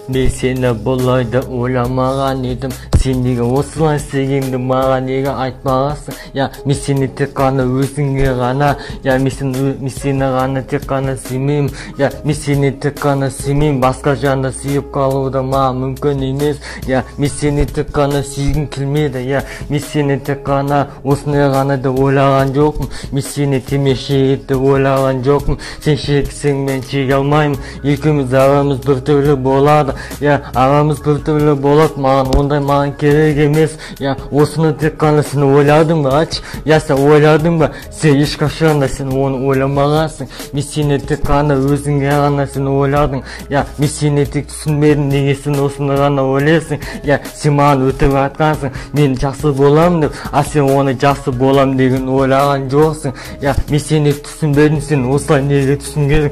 Мен сені бұлай да ойламаған едім. Сен неге осылай істегеніңді маған неге айтпағансың? Мен сені тек қана өзіңе ғана, мен сені ғана тек қана сүймеймін. Мен сені тек қана сүймеймін, басқа жанды сүйіп қалу да маған мүмкін емес. Мен сені тек қана сүйгім келмеді. Мен сені тек қана осындай ғана да ойлаған жоқпын. Мен сені темекі етіп ойлаған жоқпын. Сен шексең мен шеге алмаймын. Екеуміз арамыз біртүрлі болады. Арамыз біртүрлі болады. Маған керек емес. Осыны тек қана сен ойладың ба? Сен ойладың ба? Сен ешқашанда сен оны ойламағансың. Мен сені тек қана өзіңе ғана сен ойладың. Мен сені тек түсінбедім, неге сен осыны ғана ойлайсың. Сен маған өтірік айтқансың, мен жақсы боламын деп, сен оны жақсы болам деген ойлаған жоқсың. Мен сені түсінбедім, сен осылай неге түсінгенің?